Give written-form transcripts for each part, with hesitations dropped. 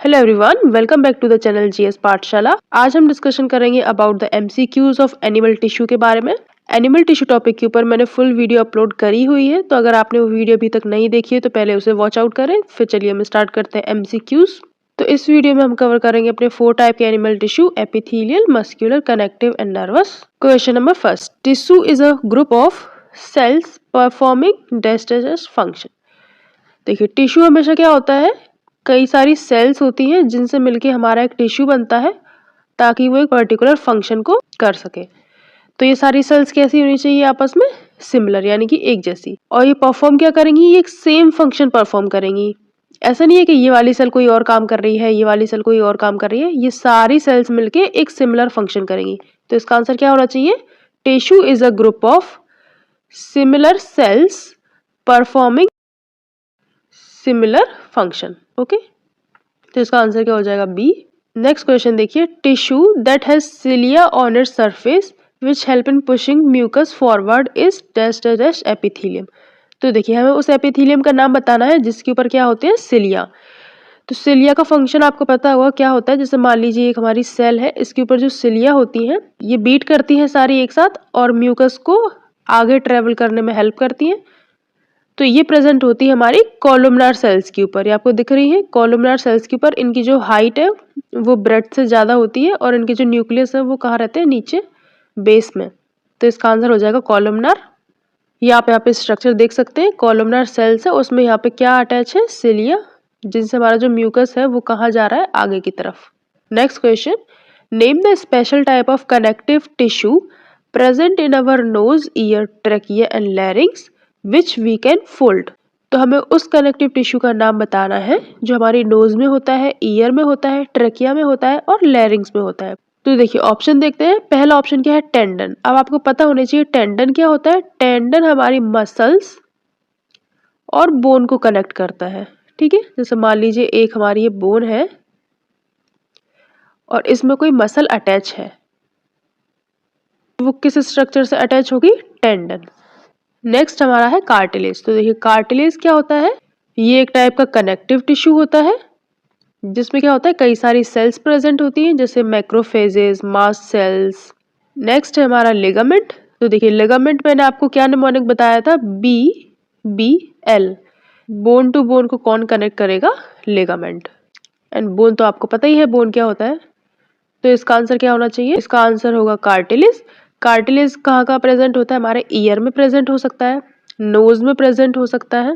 Hello everyone, welcome back to the channel GS Pathshala. आज हम discussion करेंगे about the MCQs of animal tissue के बारे में। एनिमल टिश्यू टॉपिक के ऊपर मैंने फुल वीडियो अपलोड करी हुई है, तो अगर आपने वो वीडियो अभी तक नहीं देखी है तो पहले उसे वॉच आउट करें। फिर चलिए हम स्टार्ट करते हैं एमसीक्यूज। तो इस वीडियो में हम कवर करेंगे अपने 4 टाइप के animal tissue: epithelial, muscular, connective and nervous. Question number first, tissue is a group of cells performing distinct function. देखिए, टिश्यू हमेशा क्या होता है, कई सारी सेल्स होती हैं जिनसे मिलके हमारा एक टिश्यू बनता है ताकि वो एक पर्टिकुलर फंक्शन को कर सके। तो ये सारी सेल्स कैसी होनी चाहिए, आपस में सिमिलर, यानी कि एक जैसी। और ये परफॉर्म क्या करेंगी, ये एक सेम फंक्शन परफॉर्म करेंगी। ऐसा नहीं है कि ये वाली सेल कोई और काम कर रही है, ये वाली सेल कोई और काम कर रही है, ये सारी सेल्स मिलके एक सिमिलर फंक्शन करेंगी। तो इसका आंसर क्या होना चाहिए, tissue is a group of similar cells performing similar function. Okay, तो इसका आंसर क्या हो जाएगा, बी। नेक्स्ट क्वेश्चन देखिए, tissue that has cilia on its surface which help in pushing mucus forward is dash dash epithelium. तो देखिए, हमें उस एपिथेलियम का नाम बताना है जिसके ऊपर क्या होते हैं, सिलिया। तो सिलिया का फंक्शन आपको पता होगा क्या होता है। जैसे मान लीजिए एक हमारी सेल है, इसके ऊपर जो सिलिया होती हैं ये बीट करती हैं सारी एक साथ और म्यूकस को आगे ट्रेवल करने में हेल्प करती हैं। तो ये प्रेजेंट होती है हमारी कॉलमनार सेल्स के ऊपर। ये आपको दिख रही है कॉलमनार सेल्स के ऊपर। इनकी जो हाइट है वो ब्रेड से ज्यादा होती है और इनके जो न्यूक्लियस है वो कहाँ रहते हैं, नीचे बेस में। तो इसका आंसर हो जाएगा कॉलमनार। ये आप यहाँ पे स्ट्रक्चर देख सकते हैं, कॉलमनार सेल्स है, उसमें यहाँ पे क्या अटैच है, सिलिया, जिनसे हमारा जो म्यूकस है वो कहाँ जा रहा है, आगे की तरफ। Next question, name the special type of connective tissue present in our nose, ear, trachea and larynx which we can fold. तो हमें उस कनेक्टिव टिश्यू का नाम बताना है जो हमारी नोज में होता है, ईयर में होता है, ट्रैकिया में होता है और लैरिंक्स में होता है। तो देखिए ऑप्शन देखते हैं। पहला ऑप्शन क्या है, टेंडन। अब आपको पता होना चाहिए टेंडन क्या होता है। टेंडन हमारी मसल्स और बोन को कनेक्ट करता है। ठीक है, जैसे मान लीजिए एक हमारी ये बोन है और इसमें कोई मसल अटैच है, वो किस स्ट्रक्चर से अटैच होगी, टेंडन। नेक्स्ट हमारा है कार्टिलेज। तो देखिए कार्टिलेज क्या होता है, ये एक टाइप का कनेक्टिव टिश्यू होता है जिसमें क्या होता है, कई सारी सेल्स प्रेजेंट होती हैं जैसे मैक्रोफेजेस, मास्ट सेल्स। नेक्स्ट है हमारा लिगामेंट। तो देखिए लिगामेंट मैंने आपको क्या निमोनिक बताया था, BBL। बोन टू बोन को कौन कनेक्ट करेगा, लिगामेंट। एंड बोन तो आपको पता ही है बोन क्या होता है। तो इसका आंसर क्या होना चाहिए, इसका आंसर होगा कार्टिलेज। कार्टिलेज कहाँ कहाँ प्रेजेंट होता है, हमारे ईयर में प्रेजेंट हो सकता है, नोज में प्रेजेंट हो सकता है।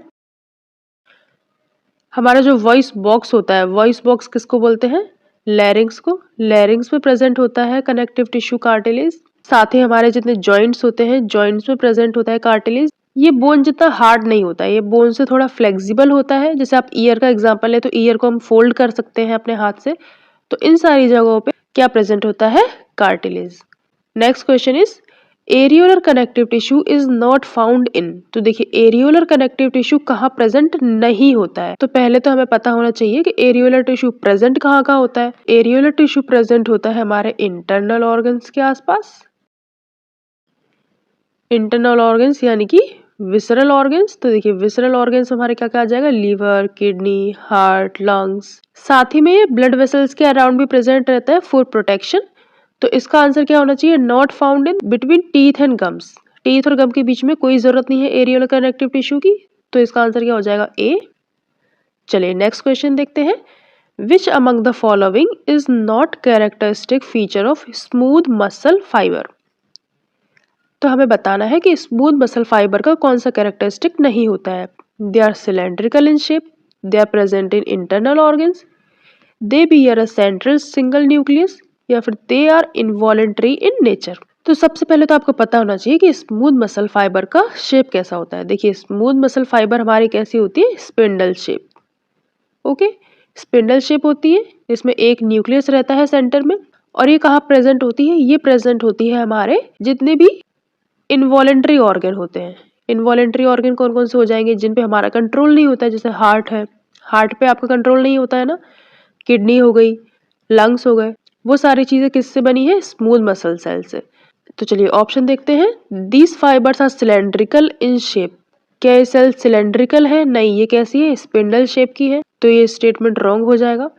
हमारा जो वॉइस बॉक्स होता है, वॉइस बॉक्स किसको बोलते हैं, लैरिंक्स को। लैरिंक्स में प्रेजेंट होता है कनेक्टिव टिश्यू कार्टिलेज। साथ ही हमारे जितने जॉइंट्स होते हैं, जॉइंट्स में प्रेजेंट होता है कार्टिलेज। ये बोन जितना हार्ड नहीं होता है, ये बोन से थोड़ा फ्लेक्सिबल होता है। जैसे आप ईयर का एग्जांपल है तो ईयर को हम फोल्ड कर सकते हैं अपने हाथ से। तो इन सारी जगहों पे क्या प्रेजेंट होता है, cartilage. Next question is, areolar connective tissue is not found in. तो देखिए एरियोलर कनेक्टिव टिश्यू कहाँ प्रेजेंट नहीं होता है। तो पहले तो हमें पता होना चाहिए कि एरियोलर टिश्यू प्रेजेंट कहाँ कहाँ होता है। एरियोलर टिश्यू प्रेजेंट होता है हमारे इंटरनल ऑर्गन्स के आसपास। इंटरनल ऑर्गन्स यानी कि विसरल ऑर्गन्स। तो देखिए विसरल ऑर्गन्स हमारे क्या कहा जाएगा, लीवर, किडनी, हार्ट, लंग्स। साथ ही में ये ब्लड वेसल्स के अराउंड भी प्रेजेंट रहता है फॉर प्रोटेक्शन। तो इसका आंसर क्या होना चाहिए, not found in between teeth and gums. Teeth और गम के बीच में कोई जरूरत नहीं है एरियोलर कनेक्टिव टिश्यू की। तो इसका आंसर क्या हो जाएगा, ए। चलिए नेक्स्ट क्वेश्चन देखते हैं, which among the following is not characteristic feature of smooth muscle fibre. तो हमें बताना है कि स्मूथ मसल फाइबर का कौन सा कैरेक्टरिस्टिक नहीं होता है। They are cylindrical in shape, they are present in internal organs, they bear a central single nucleus, या फिर they are involuntary in nature. तो सबसे पहले तो आपको पता होना चाहिए कि स्मूथ मसल फाइबर का शेप कैसा होता है। देखिए स्मूथ मसल फाइबर हमारी कैसी होती है, spindle shape. Okay, spindle shape होती है, इसमें एक न्यूक्लियस रहता है सेंटर में। और ये कहाँ प्रेजेंट होती है, ये प्रेजेंट होती है हमारे जितने भी इनवॉलेंट्री ऑर्गन होते हैं। इनवॉलेंट्री ऑर्गन कौन कौन से हो जाएंगे, जिन पे हमारा कंट्रोल नहीं होता है। जैसे हार्ट है, हार्ट पे आपका कंट्रोल नहीं होता है ना। किडनी हो गई, लंग्स हो गए, वो सारी चीजें किससे बनी है, स्मूथ मसल सेल से। तो चलिए ऑप्शन देखते हैं, these fibres are cylindrical in shape. क्या ये सेल सिलेंड्रिकल है, नहीं, ये कैसी है, स्पिंडल शेप की है। तो ये स्टेटमेंट रॉन्ग हो जाएगा।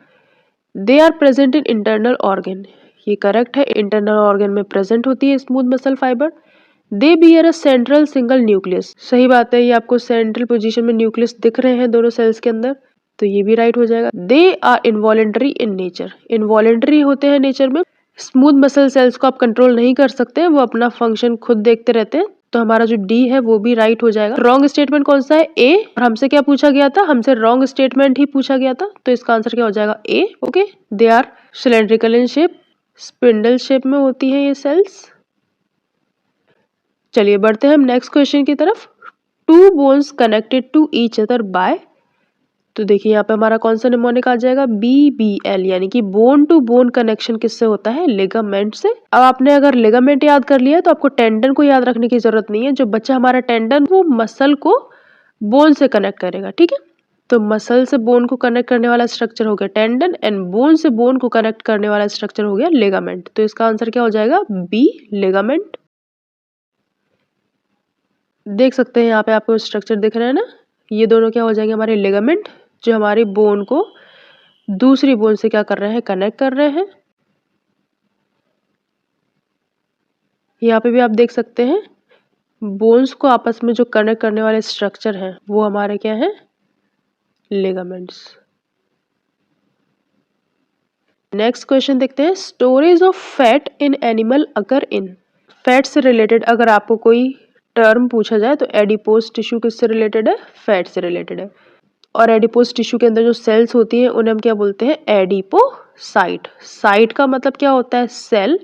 They are present in internal organ, ये करेक्ट है, इंटरनल ऑर्गन में प्रेजेंट होती है smooth muscle fibre. They bear a central single nucleus, सही बात है, ये आपको सेंट्रल पोजीशन में न्यूक्लियस दिख रहे हैं दोनों सेल्स के अंदर, तो ये भी राइट हो जाएगा। They are involuntary in nature, involuntary होते हैं नेचर में, स्मूथ मसल सेल्स को आप कंट्रोल नहीं कर सकते, वो अपना फंक्शन खुद देखते रहते हैं, तो हमारा जो डी है वो भी राइट हो जाएगा। रॉन्ग स्टेटमेंट कौन सा है? ए। और हमसे क्या पूछा गया था? हमसे रॉन्ग स्टेटमेंट ही पूछा गया था, तो इसका आंसर क्या हो जाएगा? A. Okay, they are cylindrical in shape, spindle shape में होती है ये सेल्स। चलिए बढ़ते हैं हम नेक्स्ट क्वेश्चन की तरफ। Two bones connected to each other by, तो देखिए यहाँ पे हमारा कौन सा निमोनिक आ जाएगा? BBL, यानी कि बोन टू बोन कनेक्शन किससे होता है? लिगामेंट से। अब आपने अगर लिगामेंट याद कर लिया तो आपको टेंडन को याद रखने की जरूरत नहीं है। जो बच्चा हमारा टेंडन वो मसल को बोन से कनेक्ट करेगा, ठीक है। तो मसल से बोन को कनेक्ट करने वाला स्ट्रक्चर हो गया टेंडन, एंड बोन से बोन को कनेक्ट करने वाला स्ट्रक्चर हो गया लिगामेंट। तो इसका आंसर क्या हो जाएगा? B, ligament. देख सकते हैं यहाँ पे आपको स्ट्रक्चर दिख रहा है ना, ये दोनों क्या हो जाएंगे? हमारे लिगामेंट, जो हमारी बोन को दूसरी बोन से क्या कर रहे हैं? कनेक्ट कर रहे हैं। यहाँ पे भी आप देख सकते हैं बोन्स को आपस में जो कनेक्ट करने वाले स्ट्रक्चर हैं वो हमारे क्या हैं? लिगामेंट्स। नेक्स्ट क्वेश्चन देखते हैं। Storage of fat in animal अगर इन, फैट से रिलेटेड अगर आपको कोई टर्म पूछा जाए तो एडिपोज टिश्यू किससे रिलेटेड है? फैट से रिलेटेड है। और एडिपोज टिश्यू के अंदर जो सेल्स होती हैं उन्हें हम क्या बोलते हैं? एडिपोसाइट। साइट का मतलब क्या होता है? सेल,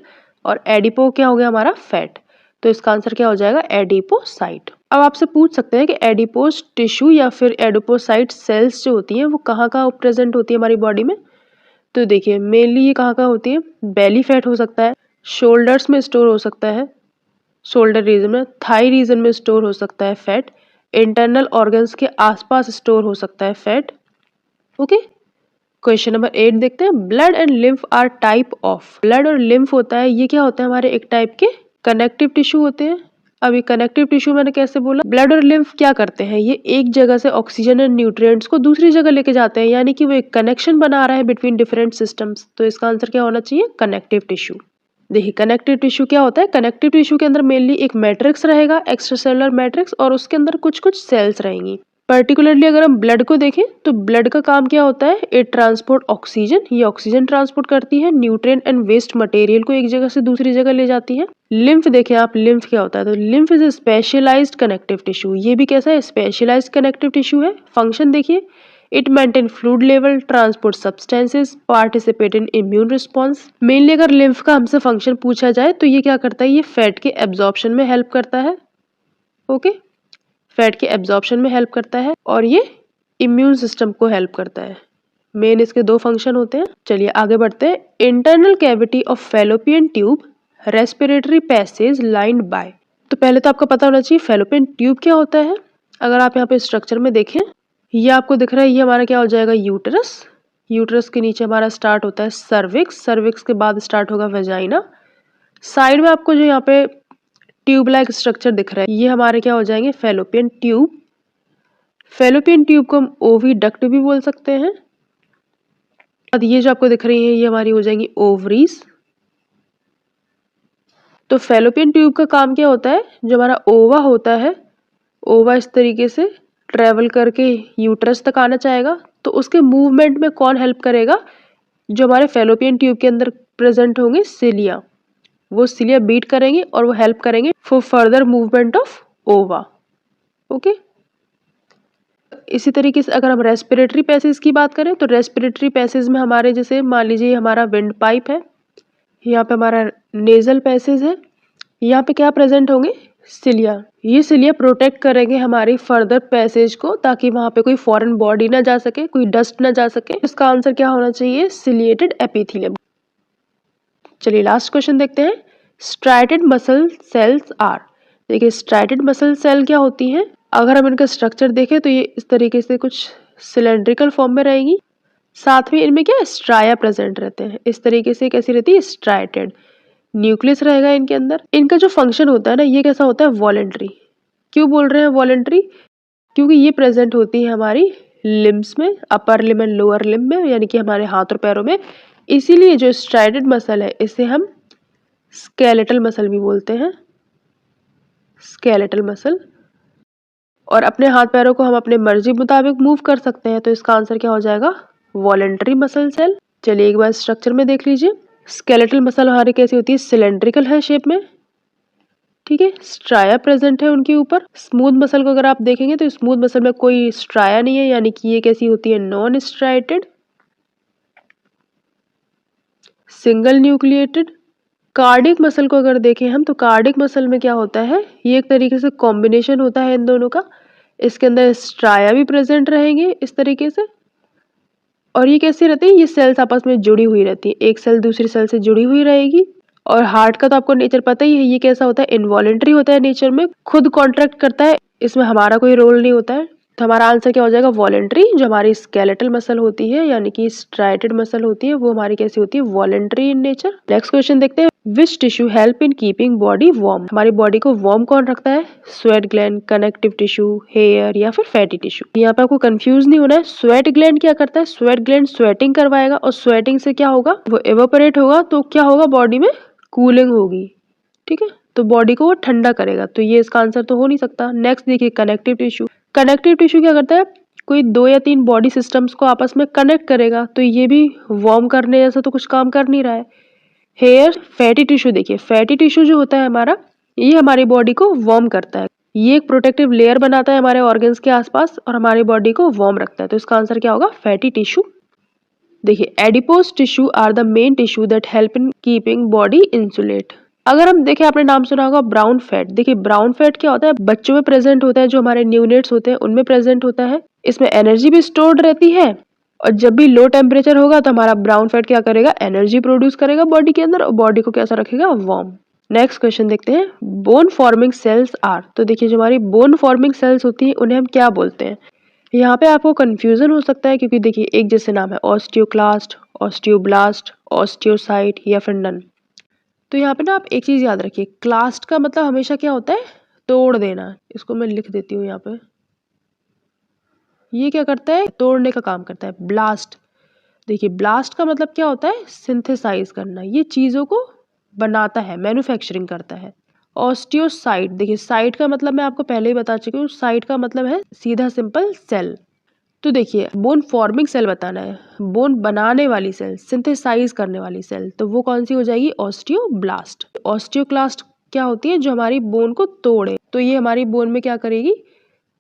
और एडिपो क्या हो गया? हमारा फैट। तो इसका आंसर क्या हो जाएगा? एडिपोसाइट। अब आपसे पूछ सकते हैं कि एडिपोज टिश्यू या फिर एडिपोसाइट सेल्स जो होती हैं वो कहाँ कहाँ प्रेजेंट होती है हमारी बॉडी में? तो देखिए मेनली ये कहाँ कहाँ होती है? बेली फैट हो सकता है, शोल्डर्स में स्टोर हो सकता है, शोल्डर रीजन में, थाई रीजन में स्टोर हो सकता है फैट, इंटरनल ऑर्गन्स के आसपास स्टोर हो सकता है फैट। ओके, क्वेश्चन नंबर 8 देखते हैं। Blood and lymph are type of, blood और लिम्फ होता है, ये क्या होता है? हमारे एक टाइप के कनेक्टिव टिश्यू होते हैं। अब ये कनेक्टिव टिश्यू मैंने कैसे बोला? ब्लड और लिम्फ क्या करते हैं? ये एक जगह से ऑक्सीजन एंड न्यूट्रिएंट्स को दूसरी जगह लेके जाते हैं, यानी कि वो एक कनेक्शन बना रहा है बिटवीन डिफरेंट सिस्टम्स। तो इसका आंसर क्या होना चाहिए? Connective tissue. देखिए कनेक्टिव टिश्यू क्या होता है? कनेक्टिव टिश्यू के अंदर मेनली एक मैट्रिक्स रहेगा, एक्स्ट्रासेलुलर मैट्रिक्स, और उसके अंदर कुछ कुछ सेल्स रहेंगी। पर्टिकुलरली अगर हम ब्लड को देखें तो ब्लड का काम क्या होता है? इट ट्रांसपोर्ट ऑक्सीजन, ये ऑक्सीजन ट्रांसपोर्ट करती है, न्यूट्रिएंट एंड वेस्ट मटेरियल को एक जगह से दूसरी जगह ले जाती है। लिम्फ देखें आप, लिम्फ क्या होता है? तो lymph is a specialised connective tissue, ये भी कैसा है? स्पेशलाइज्ड कनेक्टिव टिश्यू है। फंक्शन देखिए, it maintain fluid level, transport substances, participate in immune response. Mainly अगर लिम्फ का हमसे फंक्शन पूछा जाए तो ये क्या करता है? ये फैट के एब्जॉर्प्शन में हेल्प करता है। ओके, फैट के एब्जॉर्प्शन में हेल्प करता है, और ये इम्यून सिस्टम को हेल्प करता है। मेन इसके दो फंक्शन होते हैं। चलिए आगे बढ़ते हैं। Internal cavity of fallopian tube, respiratory passage lined by, तो पहले तो आपको पता होना चाहिए फैलोपियन ट्यूब क्या होता है। अगर आप यहाँ पे स्ट्रक्चर में देखें, ये आपको दिख रहा है, ये हमारा क्या हो जाएगा? यूटरस। यूटरस के नीचे हमारा स्टार्ट होता है सर्विक्स, सर्विक्स के बाद स्टार्ट होगा वेजाइना। साइड में आपको जो यहाँ पे ट्यूब लाइक स्ट्रक्चर दिख रहा है, ये हमारे क्या हो जाएंगे? Fallopian tube. फैलोपियन ट्यूब को हम ओविडक्ट भी बोल सकते हैं। अब ये जो आपको दिख रही है ये हमारी हो जाएंगी ओवरीज। तो फैलोपियन ट्यूब का काम क्या होता है? जो हमारा ओवा होता है, ओवा इस तरीके से ट्रेवल करके यूट्रस तक आना चाहेगा, तो उसके मूवमेंट में कौन हेल्प करेगा? जो हमारे फैलोपियन ट्यूब के अंदर प्रेजेंट होंगे सिलिया, वो सिलिया बीट करेंगे और वो हेल्प करेंगे फॉर फर्दर मूवमेंट ऑफ ओवा। ओके, इसी तरीके से अगर हम रेस्पिरेटरी पैसेज की बात करें तो रेस्पिरेटरी पैसेज में हमारे जैसे मान लीजिए हमारा विंड पाइप है, यहाँ पे हमारा नेजल पैसेज है, यहाँ पे क्या प्रेजेंट होंगे? सिलिया। ये सिलिया प्रोटेक्ट करेंगे हमारी फर्दर पैसेज को, ताकि वहां पे कोई फॉरेन बॉडी ना जा सके, कोई डस्ट ना जा सके। इसका आंसर क्या होना चाहिए? Ciliated epithelium. चलिए लास्ट क्वेश्चन देखते हैं। स्ट्राइटेड मसल सेल्स आर, देखिए स्ट्राइटेड मसल सेल क्या होती हैं? अगर हम इनका स्ट्रक्चर देखें तो ये इस तरीके से कुछ सिलेंड्रिकल फॉर्म में रहेंगी, साथ में इनमें क्या स्ट्राया प्रेजेंट रहते हैं। इस तरीके से कैसी रहती है? स्ट्राइटेड। न्यूक्लियस रहेगा इनके अंदर। इनका जो फंक्शन होता है ना, ये कैसा होता है? वॉलेंट्री। क्यों बोल रहे हैं वॉलेंट्री? क्योंकि ये प्रेजेंट होती है हमारी लिम्स में, अपर लिम एंड लोअर लिम में, यानी कि हमारे हाथ और पैरों में। इसीलिए जो स्ट्राइडेड मसल है इसे हम स्केलेटल मसल भी बोलते हैं, स्केलेटल मसल। और अपने हाथ पैरों को हम अपने मर्जी मुताबिक मूव कर सकते हैं, तो इसका आंसर क्या हो जाएगा? Voluntary muscle cell. चलिए एक बार स्ट्रक्चर में देख लीजिए। स्केलेटल मसल हमारी कैसी होती है? सिलेंड्रिकल है शेप में, ठीक है। स्ट्राया प्रेजेंट है उनके ऊपर। स्मूथ मसल को अगर आप देखेंगे तो स्मूथ मसल में कोई स्ट्राया नहीं है, यानी कि ये कैसी होती है? Non striated. Single nucleated. Cardiac muscle को अगर देखें हम तो कार्डिक मसल में क्या होता है? ये एक तरीके से कॉम्बिनेशन होता है इन दोनों का। इसके अंदर स्ट्राया भी प्रेजेंट रहेंगे इस तरीके से। और ये कैसे रहती है? ये सेल्स आपस में जुड़ी हुई रहती है, एक सेल दूसरी सेल से जुड़ी हुई रहेगी। और हार्ट का तो आपको नेचर पता ही है, ये कैसा होता है? इनवॉलेंटरी होता है नेचर में, खुद कॉन्ट्रैक्ट करता है, इसमें हमारा कोई रोल नहीं होता है। तो हमारा आंसर क्या हो जाएगा? वॉलेंटरी। जो हमारी स्केलेटल मसल होती है यानी कि स्ट्राइटेड मसल होती है वो हमारी कैसी होती है? Voluntary in nature. Next question देखते हैं। Which tissue help in keeping body warm? हमारी बॉडी को वार्म कौन रखता है? Sweat gland, connective tissue, hair या फिर फैटी टिश्यू? यहाँ पे आपको कंफ्यूज नहीं होना है। स्वेट ग्लैंड क्या करता है? स्वेट ग्लैंड स्वेटिंग करवाएगा, और स्वेटिंग से क्या होगा? वो एवापोरेट होगा, तो क्या होगा? बॉडी में कूलिंग होगी, ठीक है। तो बॉडी को वो ठंडा करेगा, तो ये इसका आंसर तो हो नहीं सकता। नेक्स्ट देखिए, कनेक्टिव टिश्यू। कनेक्टिव टिश्यू क्या करता है? कोई 2 या 3 बॉडी सिस्टम्स को आपस में कनेक्ट करेगा, तो ये भी वार्म करने जैसा तो कुछ काम कर नहीं रहा है। Here, fatty tissue. देखिए फैटी टिश्यू जो होता है हमारा, ये हमारी बॉडी को वार्म करता है। ये एक प्रोटेक्टिव लेयर बनाता है हमारे ऑर्गन्स के आसपास और हमारी बॉडी को वार्म रखता है। तो इसका आंसर क्या होगा? Fatty tissue. देखिए adipose tissue are the main tissue that help in keeping body insulate. अगर हम देखें, आपने नाम सुना होगा ब्राउन फैट। देखिए ब्राउन फैट क्या होता है? बच्चों में प्रेजेंट होता है, जो हमारे न्यूनेट्स होते हैं उनमें प्रेजेंट होता है। इसमें एनर्जी भी स्टोर्ड रहती है, और जब भी लो टेम्परेचर होगा तो हमारा ब्राउन फैट क्या करेगा? एनर्जी प्रोड्यूस करेगा बॉडी के अंदर, और बॉडी को कैसा रखेगा? वार्म। नेक्स्ट क्वेश्चन देखते हैं। Bone forming cells are. तो देखिए जो हमारी बोन फॉर्मिंग सेल्स होती है उन्हें हम क्या बोलते हैं? यहाँ पे आपको कंफ्यूजन हो सकता है, क्योंकि देखिए एक जैसे नाम है, ऑस्टियोक्लास्ट, ऑस्टियोब्लास्ट, ऑस्टियोसाइट या फिर नन। तो यहाँ पे ना आप एक चीज याद रखिए, क्लास्ट का मतलब हमेशा क्या होता है? तोड़ देना। इसको मैं लिख देती हूँ यहाँ पे। ये क्या करता है? तोड़ने का काम करता है। ब्लास्ट। देखिए ब्लास्ट का मतलब क्या होता है? सिंथेसाइज करना। ये चीजों को बनाता है, मैन्युफैक्चरिंग करता है। ऑस्टियोसाइट। देखिए साइट का मतलब मैं आपको पहले ही बता चुकी हूँ, साइट का मतलब है सीधा सिंपल सेल। तो देखिए बोन फॉर्मिंग सेल बताना है, बोन बनाने वाली सेल, सिंथेसाइज करने वाली सेल, तो वो कौन सी हो जाएगी? ऑस्टियोब्लास्ट। ऑस्टियोक्लास्ट क्या होती है? जो हमारी बोन को तोड़े। तो ये हमारी बोन में क्या करेगी?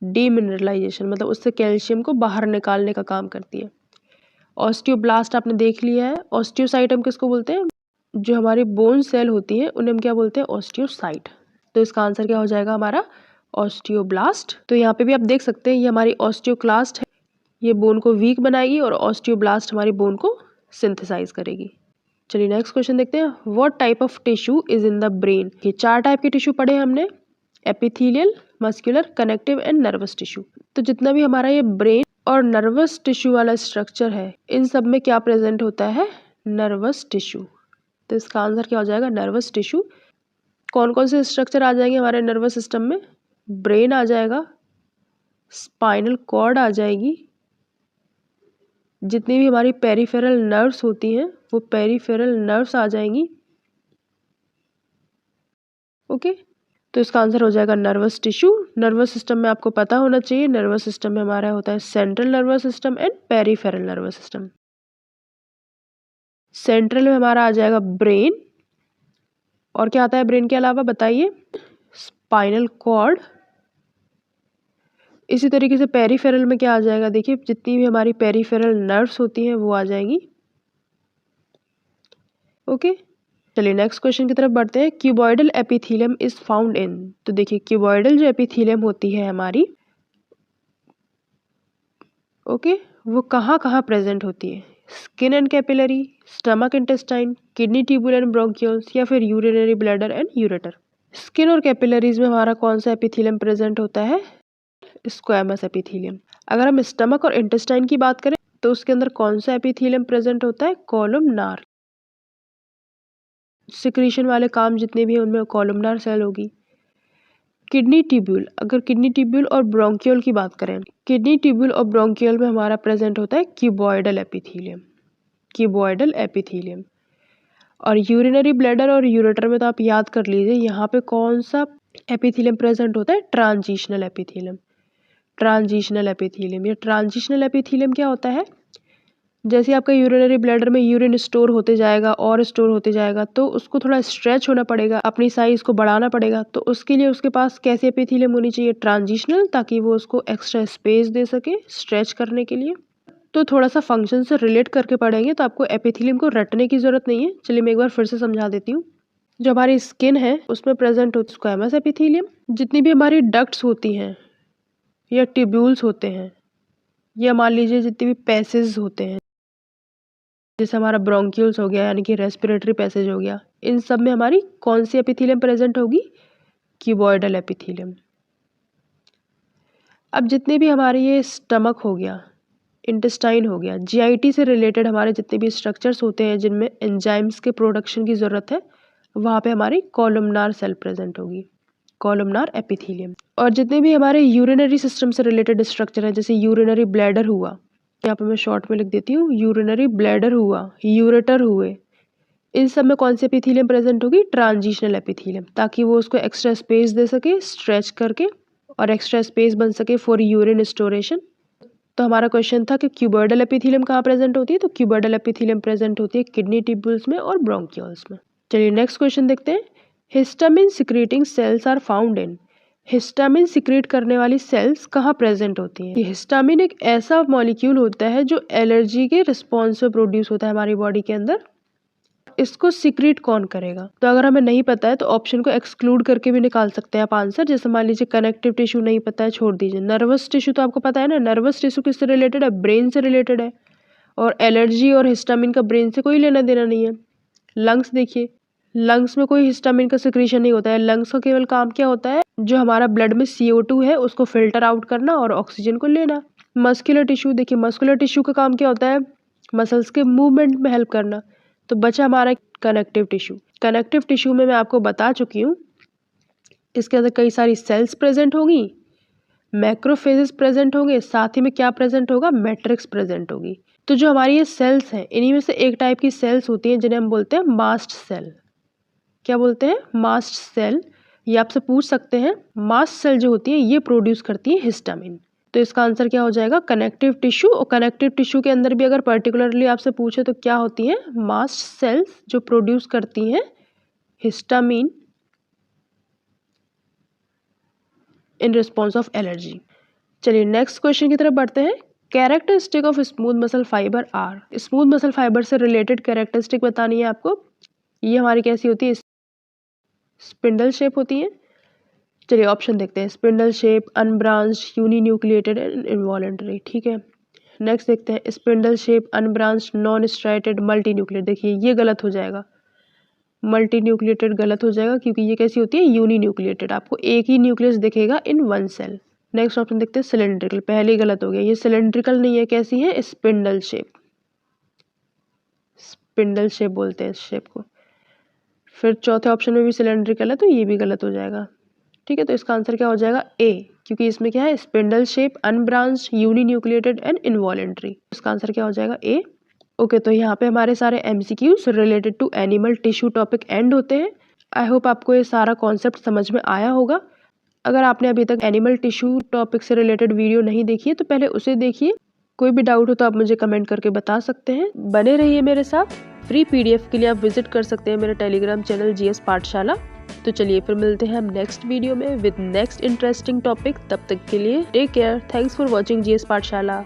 डीमिनरलाइजेशन, मतलब उससे कैल्शियम को बाहर निकालने का काम करती है। ऑस्टियोब्लास्ट आपने देख लिया है। ऑस्टियोसाइट हम किसको बोलते हैं? जो हमारी बोन सेल होती है उन्हें हम क्या बोलते हैं? ऑस्टियोसाइट। तो इसका आंसर क्या हो जाएगा हमारा? ऑस्टियोब्लास्ट। तो यहाँ पे भी आप देख सकते हैं, ये हमारी ऑस्टियोक्लास्ट है, ये बोन को वीक बनाएगी, और ऑस्टियोब्लास्ट हमारी बोन को सिंथेसाइज करेगी। चलिए नेक्स्ट क्वेश्चन देखते हैं। What type of tissue is in the brain? ये 4 टाइप के टिश्यू पढ़े हमने, epithelial, muscular, connective and nervous tissue. तो जितना भी हमारा ये ब्रेन और नर्वस टिश्यू वाला स्ट्रक्चर है, इन सब में क्या प्रेजेंट होता है? Nervous tissue. तो इसका आंसर क्या हो जाएगा? Nervous tissue. कौन कौन से स्ट्रक्चर आ जाएंगे हमारे नर्वस सिस्टम में? ब्रेन आ जाएगा, स्पाइनल कॉर्ड आ जाएगी, जितनी भी हमारी पेरिफेरल नर्व्स होती हैं वो पेरिफेरल नर्व्स आ जाएंगी। ओके, तो इसका आंसर हो जाएगा नर्वस टिश्यू। नर्वस सिस्टम में आपको पता होना चाहिए, नर्वस सिस्टम में हमारा होता है central nervous system and peripheral nervous system. Central में हमारा आ जाएगा ब्रेन, और क्या आता है ब्रेन के अलावा बताइए? Spinal cord. इसी तरीके से पेरिफेरल में क्या आ जाएगा? देखिए जितनी भी हमारी पेरिफेरल नर्व्स होती हैं वो आ जाएंगी। ओके, चलिए नेक्स्ट क्वेश्चन की तरफ बढ़ते हैं। Cuboidal epithelium is found in. तो देखिए क्यूबॉइडल जो एपिथेलियम होती है हमारी, ओके, वो कहाँ कहाँ प्रेजेंट होती है? Skin and capillary, stomach intestine, kidney, tubule and bronchioles, या फिर urinary bladder and ureter. Skin और कैपिलरीज में हमारा कौन सा एपिथेलियम प्रेजेंट होता है? Squamous epithelium. अगर हम स्टमक और इंटेस्टाइन की बात करें तो उसके अंदर कौन सा एपिथेलियम प्रेजेंट होता है? कॉलमनार। सिक्रीशन वाले काम जितने भी हैं उनमें कॉलमनार सेल होगी। किडनी ट्यूब्यूल, अगर किडनी ट्यूब्यूल और ब्रोंकियोल की बात करें, किडनी ट्यूब्यूल और ब्रोंकियोल में हमारा प्रेजेंट होता है क्यूबॉइडल एपिथेलियम, क्यूबॉइडल एपिथेलियम। और यूरिनरी ब्लैडर और यूरेटर में तो आप याद कर लीजिए यहाँ पे कौन सा एपिथेलियम प्रेजेंट होता है, ट्रांजिशनल एपिथेलियम, ट्रांजिशनल एपिथेलियम। ये ट्रांजिशनल एपिथेलियम क्या होता है, जैसे आपका यूरिनरी ब्लैडर में यूरिन स्टोर होते जाएगा और स्टोर होते जाएगा तो उसको थोड़ा स्ट्रेच होना पड़ेगा, अपनी साइज को बढ़ाना पड़ेगा, तो उसके लिए उसके पास कैसे एपिथेलियम होनी चाहिए, ट्रांजिशनल, ताकि वो उसको एक्स्ट्रा स्पेस दे सके स्ट्रेच करने के लिए। तो थोड़ा सा फंक्शन से रिलेट करके पढ़ेंगे तो आपको एपिथेलियम को रटने की जरूरत नहीं है। चलिए मैं एक बार फिर से समझा देती हूँ। जो हमारी स्किन है उसमें प्रेजेंट होता है स्क्वैमस एपिथेलियम। जितनी भी हमारी डक्ट्स होती हैं या ट्यूब्यूल्स होते हैं या मान लीजिए जितने भी पैसेज होते हैं, जैसे हमारा ब्रोंक्यूल्स हो गया यानी कि रेस्पिरेटरी पैसेज हो गया, इन सब में हमारी कौन सी एपिथेलियम प्रेजेंट होगी, क्यूबॉइडल एपिथेलियम। अब जितने भी हमारे ये स्टमक हो गया, इंटेस्टाइन हो गया, जीआईटी से रिलेटेड हमारे जितने भी स्ट्रक्चर्स होते हैं जिनमें एंजाइम्स के प्रोडक्शन की ज़रूरत है, वहाँ पे हमारी कॉलमनार सेल प्रेजेंट होगी, कॉलमनार एपिथेलियम। और जितने भी हमारे यूरिनरी सिस्टम से रिलेटेड स्ट्रक्चर है, जैसे यूरिनरी ब्लैडर हुआ, यहाँ पे मैं शॉर्ट में लिख देती हूँ, यूरिनरी ब्लैडर हुआ, यूरेटर हुए, इन सब में कौन सी एपिथेलियम प्रेजेंट होगी, ट्रांजिशनल एपिथेलियम, ताकि वो उसको एक्स्ट्रा स्पेस दे सके स्ट्रेच करके और एक्स्ट्रा स्पेस बन सके फॉर यूरिन स्टोरेशन। तो हमारा क्वेश्चन था कि क्यूबॉइडल एपिथेलियम कहाँ प्रेजेंट होती है, तो क्यूबॉइडल एपिथेलियम प्रेजेंट होती है किडनी ट्यूब्यूल्स में और ब्रोंकियोल्स में। चलिए नेक्स्ट क्वेश्चन देखते हैं। Histamine secreting cells are found in, histamine secrete करने वाली सेल्स कहाँ प्रेजेंट होती हैं। हिस्टामिन एक ऐसा मॉलिक्यूल होता है जो एलर्जी के रिस्पॉन्स में प्रोड्यूस होता है हमारी बॉडी के अंदर। इसको सिक्रीट कौन करेगा, तो अगर हमें नहीं पता है तो ऑप्शन को एक्सक्लूड करके भी निकाल सकते हैं आप आंसर। जैसे मान लीजिए कनेक्टिव टिश्यू नहीं पता है, छोड़ दीजिए। नर्वस टिश्यू तो आपको पता है ना, नर्वस टिश्यू किससे रिलेटेड है, ब्रेन से रिलेटेड है, और एलर्जी और हिस्टामिन का ब्रेन से कोई लेना देना नहीं है। लंग्स देखिए, लंग्स में कोई हिस्टामिन का सिक्रीशन नहीं होता है। लंग्स का केवल काम क्या होता है, जो हमारा ब्लड में CO2 है उसको फिल्टर आउट करना और ऑक्सीजन को लेना। मस्कुलर टिश्यू देखिए, मस्कुलर टिश्यू का काम क्या होता है, मसल्स के मूवमेंट में हेल्प करना। तो बचा हमारा कनेक्टिव टिश्यू। कनेक्टिव टिश्यू में मैं आपको बता चुकी हूँ, इसके अंदर कई सारी सेल्स प्रेजेंट होगी, मैक्रोफेजेस प्रेजेंट होंगे, साथ ही में क्या प्रेजेंट होगा, मैट्रिक्स प्रेजेंट होगी। तो जो हमारी ये सेल्स हैं, इन्हीं में से एक टाइप की सेल्स होती हैं जिन्हें हम बोलते हैं मास्ट सेल। क्या बोलते हैं, मास्ट सेल। ये आपसे पूछ सकते हैं, मास्ट सेल जो होती है ये प्रोड्यूस करती है हिस्टामिन। तो इसका आंसर क्या हो जाएगा, कनेक्टिव टिश्यू। और कनेक्टिव टिश्यू के अंदर भी अगर पर्टिकुलरली आपसे पूछे तो क्या होती हैं, मास्ट सेल्स जो प्रोड्यूस करती हैं histamine in response of allergy. चलिए नेक्स्ट क्वेश्चन की तरफ बढ़ते हैं। Characteristic of smooth muscle fibre are, smooth muscle fibre से रिलेटेड कैरेक्टरिस्टिक बतानी है आपको। ये हमारी कैसी होती है, स्पिंडल शेप होती है। चलिए ऑप्शन देखते हैं, spindle shape, unbranched, uninucleated and involuntary. ठीक है, नेक्स्ट देखते हैं, spindle shape, unbranched, non striated, multi nucleate. देखिए ये गलत हो जाएगा, मल्टी न्यूक्लिएटेड गलत हो जाएगा क्योंकि ये कैसी होती है, यूनिन्यूक्लिएटेड, आपको एक ही न्यूक्लियस दिखेगा in one cell. Next option देखते हैं, सिलेंड्रिकल, पहले ही गलत हो गया, ये सिलेंड्रिकल नहीं है, कैसी है, स्पिंडल शेप, स्पिंडल शेप बोलते हैं इस शेप को। फिर चौथे ऑप्शन में भी सिलेंड्रिकल है तो ये भी गलत हो जाएगा। ठीक है, तो इसका आंसर क्या हो जाएगा, ए, क्योंकि इसमें क्या है, spindle shape, unbranched, uninucleated and involuntary. इसका आंसर क्या हो जाएगा, ए। ओके, तो यहाँ पे हमारे सारे MCQs related to animal tissue topic end होते हैं। आई होप आपको ये सारा कॉन्सेप्ट समझ में आया होगा। अगर आपने अभी तक एनिमल टिश्यू टॉपिक से रिलेटेड वीडियो नहीं देखी है तो पहले उसे देखिए। कोई भी डाउट हो तो आप मुझे कमेंट करके बता सकते हैं। बने रहिए मेरे साथ। फ्री PDF के लिए आप विजिट कर सकते हैं मेरे टेलीग्राम चैनल GS पाठशाला। तो चलिए फिर मिलते हैं हम नेक्स्ट वीडियो में विद नेक्स्ट इंटरेस्टिंग टॉपिक। तब तक के लिए take care. Thanks for watching GS पाठशाला।